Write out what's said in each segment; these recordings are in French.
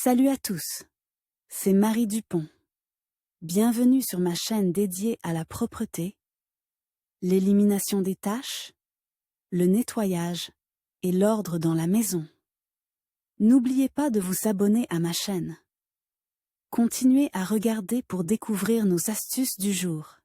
Salut à tous, c'est Marie Dupont. Bienvenue sur ma chaîne dédiée à la propreté, l'élimination des taches, le nettoyage et l'ordre dans la maison. N'oubliez pas de vous abonner à ma chaîne. Continuez à regarder pour découvrir nos astuces du jour.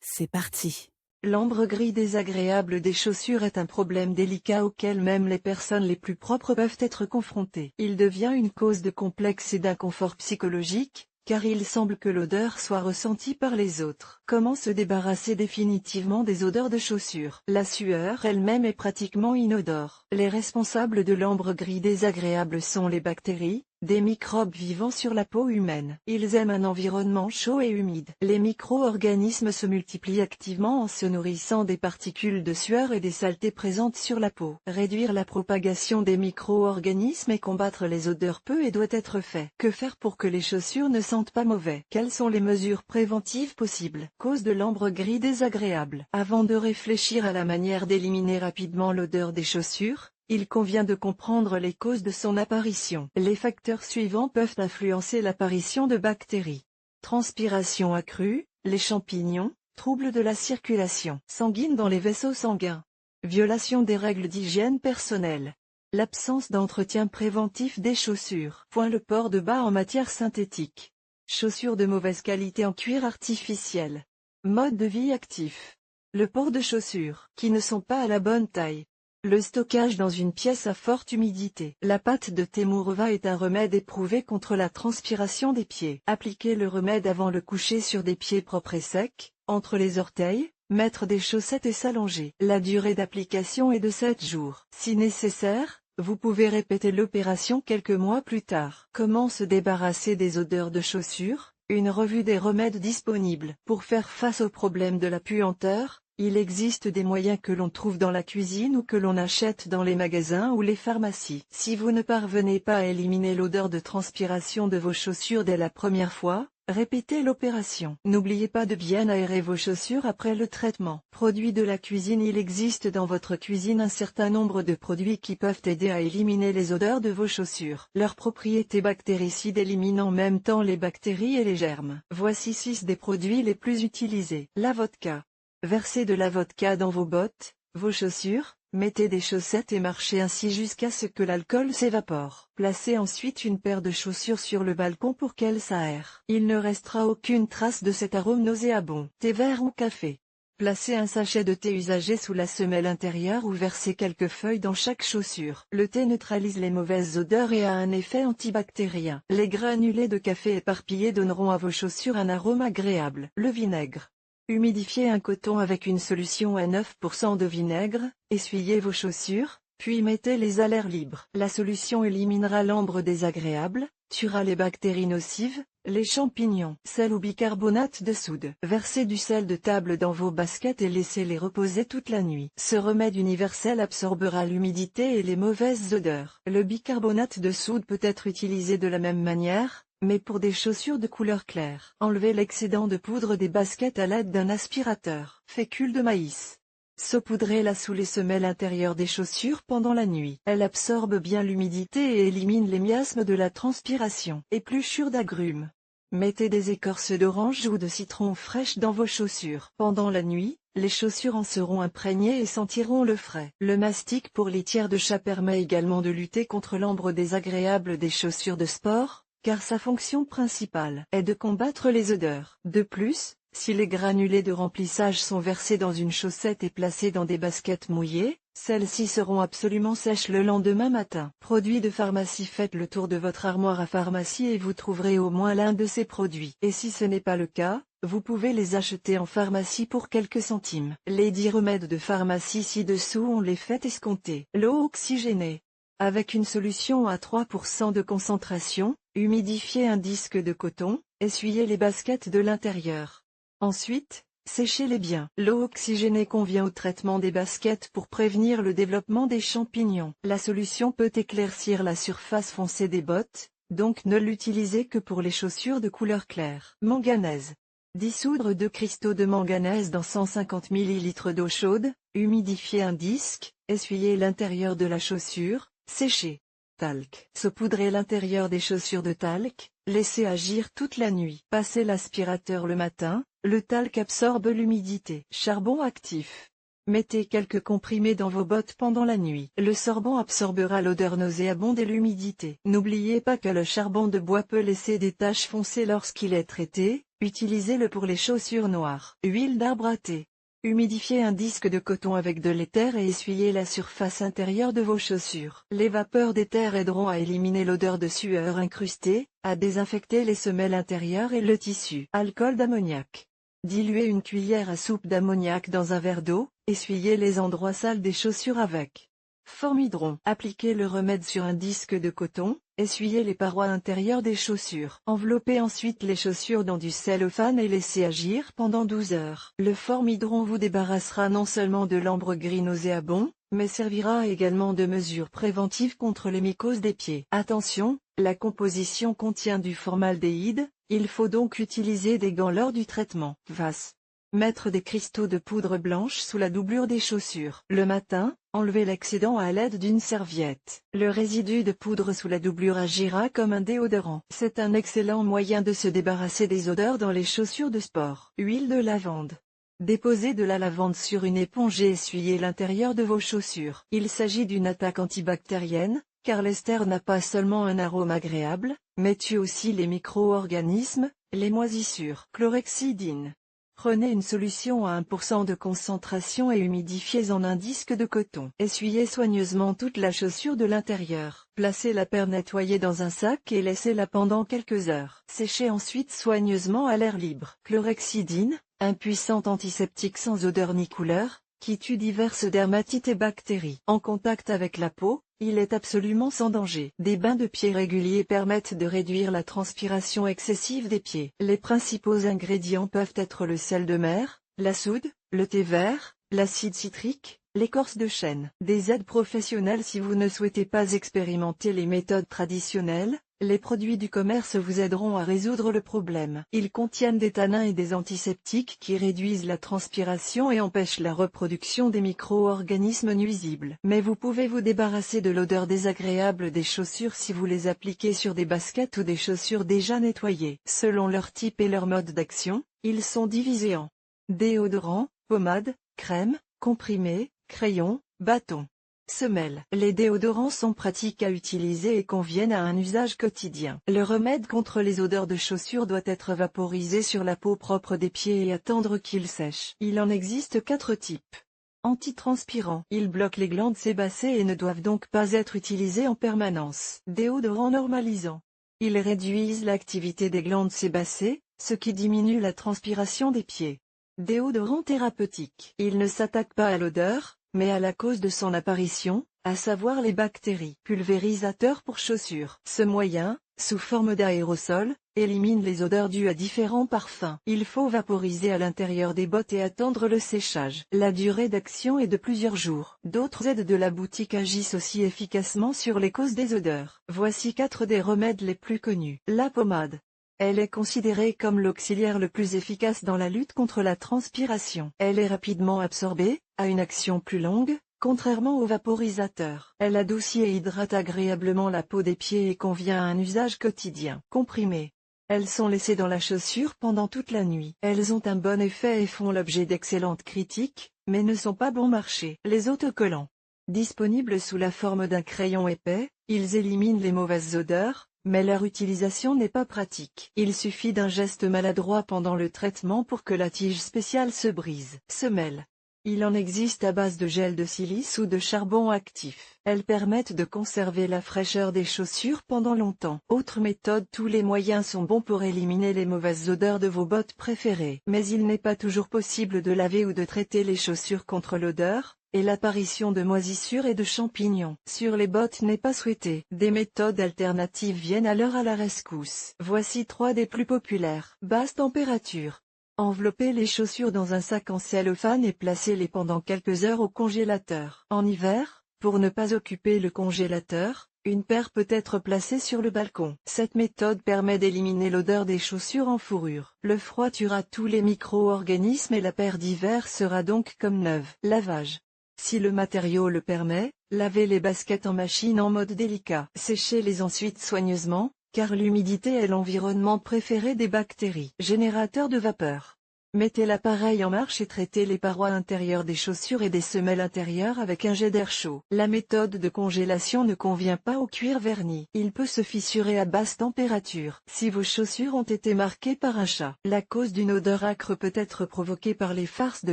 C'est parti. L'ambre gris désagréable des chaussures est un problème délicat auquel même les personnes les plus propres peuvent être confrontées. Il devient une cause de complexe et d'inconfort psychologique, car il semble que l'odeur soit ressentie par les autres. Comment se débarrasser définitivement des odeurs de chaussures? La sueur elle-même est pratiquement inodore. Les responsables de l'ambre gris désagréable sont les bactéries, des microbes vivant sur la peau humaine. Ils aiment un environnement chaud et humide. Les micro-organismes se multiplient activement en se nourrissant des particules de sueur et des saletés présentes sur la peau. Réduire la propagation des micro-organismes et combattre les odeurs peut et doit être fait. Que faire pour que les chaussures ne sentent pas mauvais? Quelles sont les mesures préventives possibles? Cause de l'ambre gris désagréable. Avant de réfléchir à la manière d'éliminer rapidement l'odeur des chaussures, il convient de comprendre les causes de son apparition. Les facteurs suivants peuvent influencer l'apparition de bactéries. Transpiration accrue, les champignons, troubles de la circulation sanguine dans les vaisseaux sanguins, violation des règles d'hygiène personnelle, l'absence d'entretien préventif des chaussures. Le port de bas en matière synthétique. Chaussures de mauvaise qualité en cuir artificiel. Mode de vie actif. Le port de chaussures qui ne sont pas à la bonne taille. Le stockage dans une pièce à forte humidité. La pâte de Temurova est un remède éprouvé contre la transpiration des pieds. Appliquez le remède avant le coucher sur des pieds propres et secs, entre les orteils, mettre des chaussettes et s'allonger. La durée d'application est de 7 jours. Si nécessaire, vous pouvez répéter l'opération quelques mois plus tard. Comment se débarrasser des odeurs de chaussures? Une revue des remèdes disponibles. Pour faire face au problème de la puanteur, il existe des moyens que l'on trouve dans la cuisine ou que l'on achète dans les magasins ou les pharmacies. Si vous ne parvenez pas à éliminer l'odeur de transpiration de vos chaussures dès la première fois, répétez l'opération. N'oubliez pas de bien aérer vos chaussures après le traitement. Produits de la cuisine. Il existe dans votre cuisine un certain nombre de produits qui peuvent aider à éliminer les odeurs de vos chaussures. Leurs propriétés bactéricides éliminent en même temps les bactéries et les germes. Voici 6 des produits les plus utilisés. La vodka. Versez de la vodka dans vos bottes, vos chaussures, mettez des chaussettes et marchez ainsi jusqu'à ce que l'alcool s'évapore. Placez ensuite une paire de chaussures sur le balcon pour qu'elle s'aère. Il ne restera aucune trace de cet arôme nauséabond. Thé vert ou café. Placez un sachet de thé usagé sous la semelle intérieure ou versez quelques feuilles dans chaque chaussure. Le thé neutralise les mauvaises odeurs et a un effet antibactérien. Les granulés de café éparpillés donneront à vos chaussures un arôme agréable. Le vinaigre. Humidifiez un coton avec une solution à 9% de vinaigre, essuyez vos chaussures, puis mettez-les à l'air libre. La solution éliminera l'ambre désagréable, tuera les bactéries nocives, les champignons. Sel ou bicarbonate de soude. Versez du sel de table dans vos baskets et laissez-les reposer toute la nuit. Ce remède universel absorbera l'humidité et les mauvaises odeurs. Le bicarbonate de soude peut être utilisé de la même manière, mais pour des chaussures de couleur claire. Enlevez l'excédent de poudre des baskets à l'aide d'un aspirateur. Fécule de maïs. Saupoudrez-la sous les semelles intérieures des chaussures pendant la nuit. Elle absorbe bien l'humidité et élimine les miasmes de la transpiration. Épluchure d'agrumes. Mettez des écorces d'orange ou de citron fraîches dans vos chaussures. Pendant la nuit, les chaussures en seront imprégnées et sentiront le frais. Le mastic pour litière de chat permet également de lutter contre l'ambre désagréable des chaussures de sport, car sa fonction principale est de combattre les odeurs. De plus, si les granulés de remplissage sont versés dans une chaussette et placés dans des baskets mouillées, celles-ci seront absolument sèches le lendemain matin. Produits de pharmacie. Faites le tour de votre armoire à pharmacie et vous trouverez au moins l'un de ces produits. Et si ce n'est pas le cas, vous pouvez les acheter en pharmacie pour quelques centimes. Les 10 remèdes de pharmacie ci-dessous ont l'effet escompté. L'eau oxygénée. Avec une solution à 3% de concentration, humidifiez un disque de coton, essuyez les baskets de l'intérieur. Ensuite, séchez-les bien. L'eau oxygénée convient au traitement des baskets pour prévenir le développement des champignons. La solution peut éclaircir la surface foncée des bottes, donc ne l'utilisez que pour les chaussures de couleur claire. Manganèse. Dissoudre 2 cristaux de manganèse dans 150 ml d'eau chaude, humidifiez un disque, essuyez l'intérieur de la chaussure, séchez. Talc. Saupoudrer l'intérieur des chaussures de talc, laissez agir toute la nuit. Passez l'aspirateur le matin, le talc absorbe l'humidité. Charbon actif. Mettez quelques comprimés dans vos bottes pendant la nuit. Le sorbant absorbera l'odeur nauséabonde et l'humidité. N'oubliez pas que le charbon de bois peut laisser des taches foncées lorsqu'il est traité, utilisez-le pour les chaussures noires. Huile d'arbre à thé. Humidifiez un disque de coton avec de l'éther et essuyez la surface intérieure de vos chaussures. Les vapeurs d'éther aideront à éliminer l'odeur de sueur incrustée, à désinfecter les semelles intérieures et le tissu. Alcool d'ammoniac. Diluez une cuillère à soupe d'ammoniac dans un verre d'eau, essuyez les endroits sales des chaussures avec. Formidron. Appliquez le remède sur un disque de coton, essuyez les parois intérieures des chaussures. Enveloppez ensuite les chaussures dans du cellophane et laissez agir pendant 12 heures. Le formidron vous débarrassera non seulement de l'ambre gris nauséabond, mais servira également de mesure préventive contre les mycoses des pieds. Attention, la composition contient du formaldéhyde, il faut donc utiliser des gants lors du traitement. VAS. Mettre des cristaux de poudre blanche sous la doublure des chaussures. Le matin, enlevez l'excédent à l'aide d'une serviette. Le résidu de poudre sous la doublure agira comme un déodorant. C'est un excellent moyen de se débarrasser des odeurs dans les chaussures de sport. Huile de lavande. Déposez de la lavande sur une éponge et essuyez l'intérieur de vos chaussures. Il s'agit d'une attaque antibactérienne, car l'ester n'a pas seulement un arôme agréable, mais tue aussi les micro-organismes, les moisissures. Chlorhexidine. Prenez une solution à 1% de concentration et humidifiez en un disque de coton. Essuyez soigneusement toute la chaussure de l'intérieur. Placez la paire nettoyée dans un sac et laissez-la pendant quelques heures. Séchez ensuite soigneusement à l'air libre. Chlorhexidine, un puissant antiseptique sans odeur ni couleur, qui tue diverses dermatites et bactéries. En contact avec la peau, il est absolument sans danger. Des bains de pieds réguliers permettent de réduire la transpiration excessive des pieds. Les principaux ingrédients peuvent être le sel de mer, la soude, le thé vert, l'acide citrique, l'écorce de chêne. Des aides professionnelles. Si vous ne souhaitez pas expérimenter les méthodes traditionnelles, les produits du commerce vous aideront à résoudre le problème. Ils contiennent des tanins et des antiseptiques qui réduisent la transpiration et empêchent la reproduction des micro-organismes nuisibles. Mais vous pouvez vous débarrasser de l'odeur désagréable des chaussures si vous les appliquez sur des baskets ou des chaussures déjà nettoyées. Selon leur type et leur mode d'action, ils sont divisés en déodorant, pommade, crème, comprimé, crayon, bâton. Semelles. Les déodorants sont pratiques à utiliser et conviennent à un usage quotidien. Le remède contre les odeurs de chaussures doit être vaporisé sur la peau propre des pieds et attendre qu'il sèche. Il en existe 4 types. Antitranspirants. Ils bloquent les glandes sébacées et ne doivent donc pas être utilisés en permanence. Déodorants normalisants. Ils réduisent l'activité des glandes sébacées, ce qui diminue la transpiration des pieds. Déodorant thérapeutique. Il ne s'attaque pas à l'odeur, mais à la cause de son apparition, à savoir les bactéries. Pulvérisateur pour chaussures. Ce moyen, sous forme d'aérosol, élimine les odeurs dues à différents parfums. Il faut vaporiser à l'intérieur des bottes et attendre le séchage. La durée d'action est de plusieurs jours. D'autres aides de la boutique agissent aussi efficacement sur les causes des odeurs. Voici 4 des remèdes les plus connus. La pommade. Elle est considérée comme l'auxiliaire le plus efficace dans la lutte contre la transpiration. Elle est rapidement absorbée, a une action plus longue, contrairement au vaporisateur. Elle adoucit et hydrate agréablement la peau des pieds et convient à un usage quotidien. Comprimées. Elles sont laissées dans la chaussure pendant toute la nuit. Elles ont un bon effet et font l'objet d'excellentes critiques, mais ne sont pas bon marché. Les autocollants. Disponibles sous la forme d'un crayon épais, ils éliminent les mauvaises odeurs, mais leur utilisation n'est pas pratique. Il suffit d'un geste maladroit pendant le traitement pour que la tige spéciale se brise. Semelles. Il en existe à base de gel de silice ou de charbon actif. Elles permettent de conserver la fraîcheur des chaussures pendant longtemps. Autre méthode. Tous les moyens sont bons pour éliminer les mauvaises odeurs de vos bottes préférées. Mais il n'est pas toujours possible de laver ou de traiter les chaussures contre l'odeur, et l'apparition de moisissures et de champignons sur les bottes n'est pas souhaitée. Des méthodes alternatives viennent alors à la rescousse. Voici 3 des plus populaires. Basse température. Enveloppez les chaussures dans un sac en cellophane et placez-les pendant quelques heures au congélateur. En hiver, pour ne pas occuper le congélateur, une paire peut être placée sur le balcon. Cette méthode permet d'éliminer l'odeur des chaussures en fourrure. Le froid tuera tous les micro-organismes et la paire d'hiver sera donc comme neuve. Lavage. Si le matériau le permet, Lavez les baskets en machine en mode délicat. Séchez-les ensuite soigneusement, car l'humidité est l'environnement préféré des bactéries. Générateur de vapeur. Mettez l'appareil en marche et traitez les parois intérieures des chaussures et des semelles intérieures avec un jet d'air chaud. La méthode de congélation ne convient pas au cuir verni. Il peut se fissurer à basse température. Si vos chaussures ont été marquées par un chat, la cause d'une odeur âcre peut être provoquée par les farces de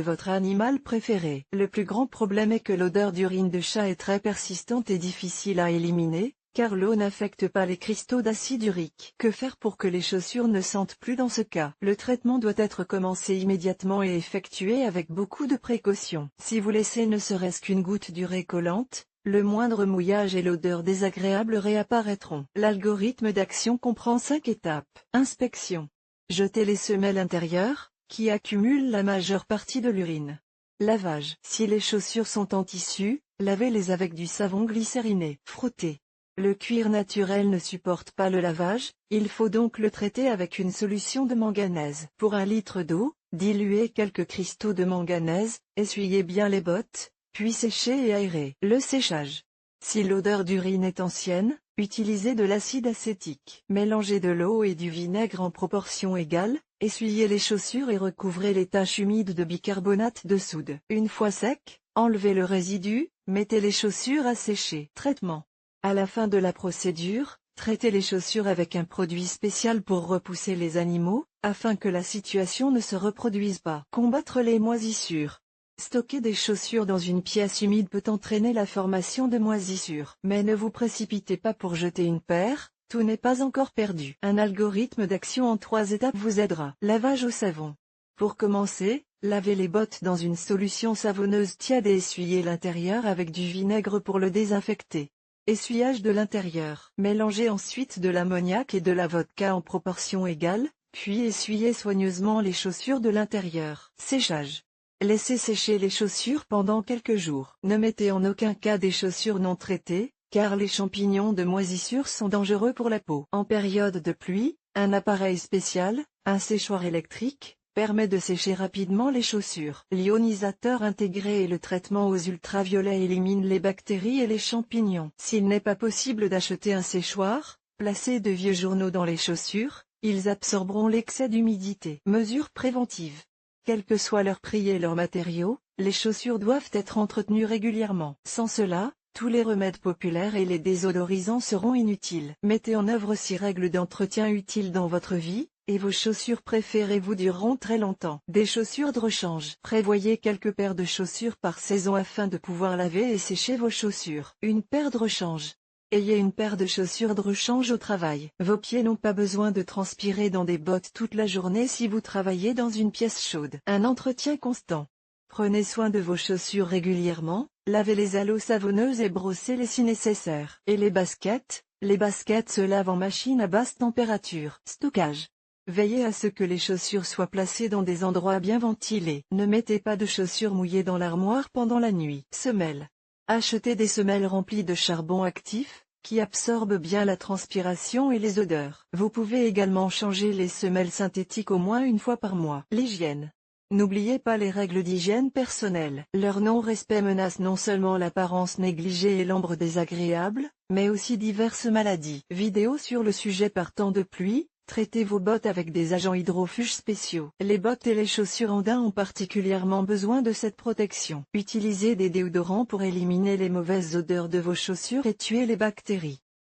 votre animal préféré. Le plus grand problème est que l'odeur d'urine de chat est très persistante et difficile à éliminer, car l'eau n'affecte pas les cristaux d'acide urique. Que faire pour que les chaussures ne sentent plus dans ce cas? Le traitement doit être commencé immédiatement et effectué avec beaucoup de précaution. Si vous laissez ne serait-ce qu'une goutte d'urée collante, le moindre mouillage et l'odeur désagréable réapparaîtront. L'algorithme d'action comprend 5 étapes. Inspection. Jetez les semelles intérieures, qui accumulent la majeure partie de l'urine. Lavage. Si les chaussures sont en tissu, lavez-les avec du savon glycériné. Frottez. Le cuir naturel ne supporte pas le lavage, il faut donc le traiter avec une solution de manganèse. Pour 1 litre d'eau, diluez quelques cristaux de manganèse, essuyez bien les bottes, puis séchez et aérez. Le séchage. Si l'odeur d'urine est ancienne, utilisez de l'acide acétique. Mélangez de l'eau et du vinaigre en proportion égale, essuyez les chaussures et recouvrez les taches humides de bicarbonate de soude. Une fois sec, enlevez le résidu, mettez les chaussures à sécher. Traitement. À la fin de la procédure, traitez les chaussures avec un produit spécial pour repousser les animaux, afin que la situation ne se reproduise pas. Combattre les moisissures. Stocker des chaussures dans une pièce humide peut entraîner la formation de moisissures. Mais ne vous précipitez pas pour jeter une paire, tout n'est pas encore perdu. Un algorithme d'action en 3 étapes vous aidera. Lavage au savon. Pour commencer, lavez les bottes dans une solution savonneuse tiède et essuyez l'intérieur avec du vinaigre pour le désinfecter. Essuyage de l'intérieur. Mélangez ensuite de l'ammoniac et de la vodka en proportion égale, puis essuyez soigneusement les chaussures de l'intérieur. Séchage. Laissez sécher les chaussures pendant quelques jours. Ne mettez en aucun cas des chaussures non traitées, car les champignons de moisissure sont dangereux pour la peau. En période de pluie, un appareil spécial, un séchoir électrique, permet de sécher rapidement les chaussures. L'ionisateur intégré et le traitement aux ultraviolets éliminent les bactéries et les champignons. S'il n'est pas possible d'acheter un séchoir, placez de vieux journaux dans les chaussures, ils absorberont l'excès d'humidité. Mesures préventives. Quel que soit leur prix et leur matériau, les chaussures doivent être entretenues régulièrement. Sans cela, tous les remèdes populaires et les désodorisants seront inutiles. Mettez en œuvre 6 règles d'entretien utiles dans votre vie, et vos chaussures préférées vous dureront très longtemps. Des chaussures de rechange. Prévoyez quelques paires de chaussures par saison afin de pouvoir laver et sécher vos chaussures. Une paire de rechange. Ayez une paire de chaussures de rechange au travail. Vos pieds n'ont pas besoin de transpirer dans des bottes toute la journée si vous travaillez dans une pièce chaude. Un entretien constant. Prenez soin de vos chaussures régulièrement, lavez-les à l'eau savonneuse et brossez-les si nécessaire. Et les baskets? Les baskets se lavent en machine à basse température. Stockage. Veillez à ce que les chaussures soient placées dans des endroits bien ventilés. Ne mettez pas de chaussures mouillées dans l'armoire pendant la nuit. Semelles. Achetez des semelles remplies de charbon actif, qui absorbent bien la transpiration et les odeurs. Vous pouvez également changer les semelles synthétiques au moins une fois par mois. L'hygiène. N'oubliez pas les règles d'hygiène personnelle. Leur non-respect menace non seulement l'apparence négligée et l'ombre désagréable, mais aussi diverses maladies. Vidéo sur le sujet par temps de pluie. Traitez vos bottes avec des agents hydrofuges spéciaux. Les bottes et les chaussures andins ont particulièrement besoin de cette protection. Utilisez des déodorants pour éliminer les mauvaises odeurs de vos chaussures et tuer les bactéries.